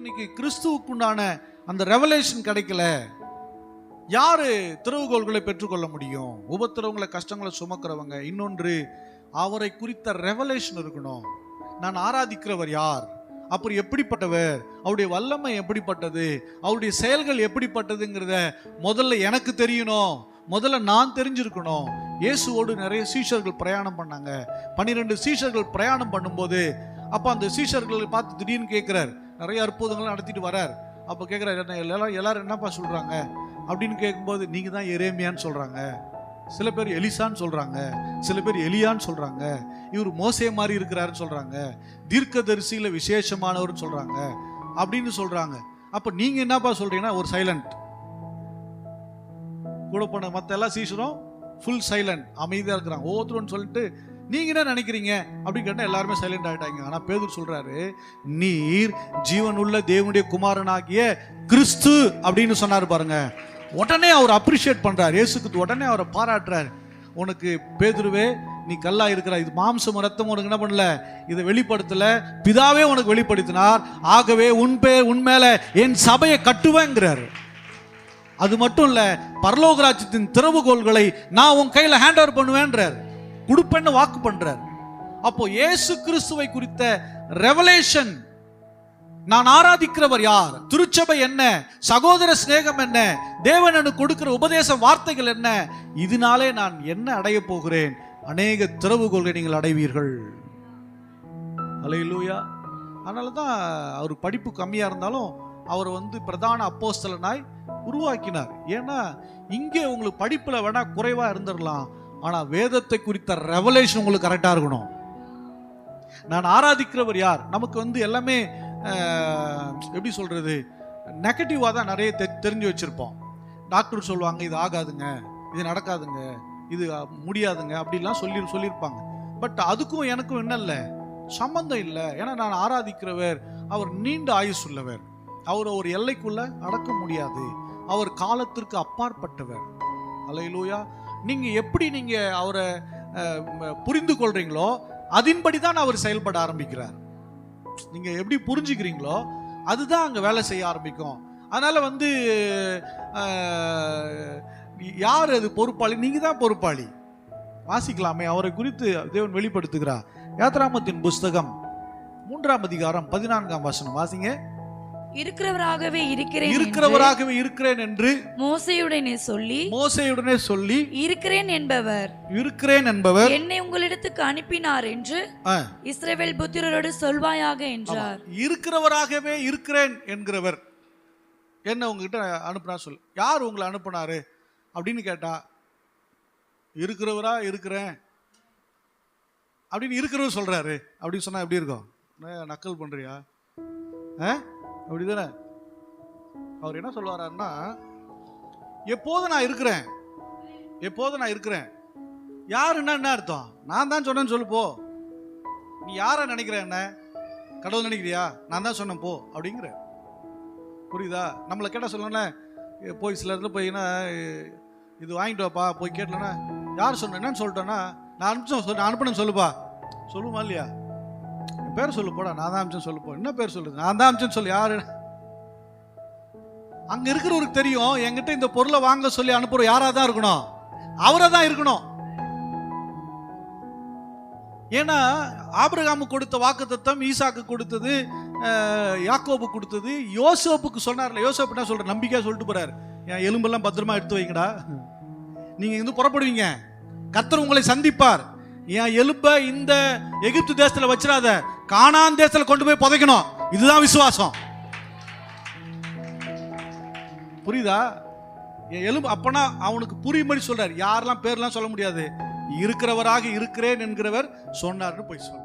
இன்னைக்கு கிறிஸ்துவுக்குண்டான அந்த ரெவலேஷன் கிடைக்கல, யாரு திறவுகோள்களை பெற்றுக்கொள்ள முடியும்? உபத்திரவங்களை, கஷ்டங்களை சுமக்கிறவங்க. இன்னொன்று, அவரை குறித்த ரெவலேஷன் இருக்கணும். நான் ஆராதிக்கிறவர் யார், அப்புறம் எப்படிப்பட்டவர், அவருடைய வல்லமை எப்படிப்பட்டது, அவருடைய செயல்கள் எப்படிப்பட்டதுங்கிறத முதல்ல எனக்கு தெரியணும், முதல்ல நான் தெரிஞ்சிருக்கணும். இயேசுவோடு நிறைய சீஷர்கள் பிரயாணம் பண்ணாங்க. 12 சீஷர்கள் பிரயாணம் பண்ணும்போது அப்போ அந்த சீஷர்களை பார்த்து திடீர்னு கேட்குறார், நிறைய அற்புதங்கள் நடத்திட்டு வரார். அப்போ கேட்குறாரு, எல்லாரும் என்னப்பா சொல்கிறாங்க அப்படின்னு கேட்கும்போது, நீங்கள் தான் எரேமியான்னு சொல்கிறாங்க, சில பேர் எலிசான்னு சொல்கிறாங்க, சில பேர் எலியான்னு சொல்கிறாங்க, இவர் மோசே மாதிரி இருக்கிறாருன்னு சொல்கிறாங்க, தீர்க்கதரிசியில் விசேஷமானவர்னு சொல்கிறாங்க அப்படின்னு சொல்கிறாங்க. அப்போ நீங்கள் என்னப்பா சொல்கிறீங்கன்னா ஒரு சைலண்ட். கூட போன மற்ற எல்லா சீஷரும் ஃபுல் சைலண்ட், அமைதியாக இருக்கிறாங்க. ஒவ்வொருத்தருன்னு சொல்லிட்டு நீங்க என்ன நினைக்கிறீங்க அப்படின்னு கேட்டால் எல்லாருமே சைலண்ட் ஆகிட்டாங்க. ஆனால் பேதுரு சொல்றாரு, நீர் ஜீவனுள்ள தேவனுடைய குமாரனாகிய கிறிஸ்து அப்படின்னு சொன்னார் பாருங்க. உடனே அவர் அப்ரிஷியேட் பண்றார், இயேசுக்கு உடனே அவரை பாராட்டுறார். உனக்கு பேதுருவே, நீ கல்லா இருக்கிற, இது மாம்சம் ரத்தம் உனக்கு என்ன பண்ணல, இதை வெளிப்படுத்தல, பிதாவே உனக்கு வெளிப்படுத்தினார். ஆகவே உன் மேல என் சபையை கட்டுவேங்கிறார். அது மட்டும் இல்ல, பரலோக ராஜ்யத்தின் திறவுகோள்களை நான் உன் கையில ஹேண்ட் ஓவர் பண்ணுவேன்றார், கொடுப்பேன்னு வாக்கு பண்றார். அப்போ இயேசு கிறிஸ்துவை குறித்த ரெவலேஷன், நான் ஆராதிக்கிறவர் யார், திருச்சபை என்ன, சகோதர சிநேகம் என்ன, தேவன் எனக்கு கொடுக்கிற உபதேச வார்த்தைகள் என்ன, இதனாலே நான் என்ன அடைய போகிறேன், அநேக திறவுகோள்களை நீங்கள் அடைவீர்கள். அல்லேலூயா. அதனால தான் அவர் படிப்பு கம்மியா இருந்தாலும் அவர் பிரதான அப்போஸ்தலனாய் உருவாக்கினார். ஏன்னா இங்கே உங்களுக்கு படிப்புல வேணா குறைவா இருந்துடலாம், ஆனா வேதத்தை குறித்த ரெவலேஷன் உங்களுக்கு கரெக்டா இருக்கணும். நான் ஆராதிக்கிறவர் யார், நமக்கு எல்லாமே எப்படி சொல்றது, நெகட்டிவா தான் நிறைய தெரிஞ்சு வச்சிருப்போம். டாக்டர் சொல்லுவாங்க, இது ஆகாதுங்க, இது நடக்காதுங்க, இது முடியாதுங்க அப்படிலாம் சொல்லியிருப்பாங்க. பட் அதுக்கும் எனக்கும் என்ன இல்லை, சம்பந்தம் இல்லை. ஏன்னா நான் ஆராதிக்கிறவர் அவர் நீண்ட ஆயுசு உள்ளவர், அவரை ஒரு எல்லைக்குள்ள அடக்க முடியாது, அவர் காலத்திற்கு அப்பாற்பட்டவர். அல்லேலூயா. நீங்க எப்படி நீங்க அவரை புரிந்து கொள்றீங்களோ அதன்படி தான் அவர் செயல்பட ஆரம்பிக்கிறார். நீங்க எப்படி புரிஞ்சுக்கிறீங்களோ அதுதான் அங்க வேலை செய்ய ஆரம்பிக்கும். அதனால யார் அது பொறுப்பாளி? நீங்க தான் பொறுப்பாளி. வாசிக்கலாமே, அவரை குறித்து தேவன் வெளிப்படுத்துகிறார். யாத்ராமத்தின் புஸ்தகம் 3ஆம் அதிகாரம் 14ஆம் வசனம் வாசிங்க. இருக்கிறவராகவே இருக்கிறேன் என்று மோசேயுடனே சொல்லி இருக்கிறேன் என்பவர் என்னை உங்களிடத்துக்கு அனுப்பினார் என்று இஸ்ரவேல் புத்திரரோடு சொல்வாயாக என்றார். இருக்கிறவராகவே இருக்கிறேன் என்கிறவர் என்ன உங்ககிட்ட அனுப்புனா சொல்லு. யார் உங்களை அனுப்புனாரு அப்படின்னு கேட்டா, இருக்கிறவரா இருக்கிறேன் அப்படின்னு இருக்கிறவர் சொல்றாரு அப்படின்னு சொன்னா எப்படி இருக்கும்? நக்கல் பண்றியா? அப்படிதானே? அவர் என்ன சொல்வாருன்னா, எப்போது நான் இருக்கிறேன். யாருன்னா என்ன அர்த்தம்? நான் தான் சொன்னேன்னு சொல்லு போ. நீ யார நினைக்கிற, என்ன கடவுள் நினைக்கிறியா? நான் தான் சொன்னேன் போ அப்படிங்கிற. புரியுதா? நம்மளை கேட்ட சொல்லணும்ல, போய் சில இடத்துல போய்னா இது வாங்கிட்டு வாப்பா போய் கேட்டலன்னா, யார் சொன்னேன்னு சொல்லிட்டோன்னா, நான் அனுப்பினேன்னு சொல்லுப்பா, சொல்லுமா இல்லையா? பேர் சொல்லு போடா, நான் தான் அமிச்சேன்னு சொல்லு போ. என்ன பேர் சொல்லுது? நான் தான் அமிச்சேன்னு சொல்லு. யாரு? அங்க இருக்கிறவருக்கு தெரியும், என்கிட்ட இந்த பொருளை வாங்க சொல்லி அனுப்புற யாரா தான் இருக்கணும், அவரா தான் இருக்கணும். ஏன்னா ஆபிரகாமுக்கு கொடுத்த வாக்குத்தத்தம், ஈசாக்கு கொடுத்தது, யாக்கோபு கொடுத்தது, யோசேப்புக்கு சொன்னார்ல. யோசேப்பு என்ன சொல்ற, நம்பிக்கையா சொல்லிட்டு போறாரு, என் எலும்பெல்லாம் பத்திரமா எடுத்து வைங்கடா, நீங்க புறப்படுவீங்க, கர்த்தர் உங்களை சந்திப்பார், என் எலும்ப இந்த எகிப்து தேசத்துல வச்சிடாத, கானான் தேசத்துல கொண்டு போய் புதைக்கணும். இதுதான் விசுவாசம். புரியுதா? என் எலும்பு அப்பனா அவனுக்கு புரியும்படி சொல்றாரு. யாரெல்லாம் பேர்லாம் சொல்ல முடியாது, இருக்கிறவராக இருக்கிறேன் என்கிறவர் சொன்னார்னு போய் சொல்ற.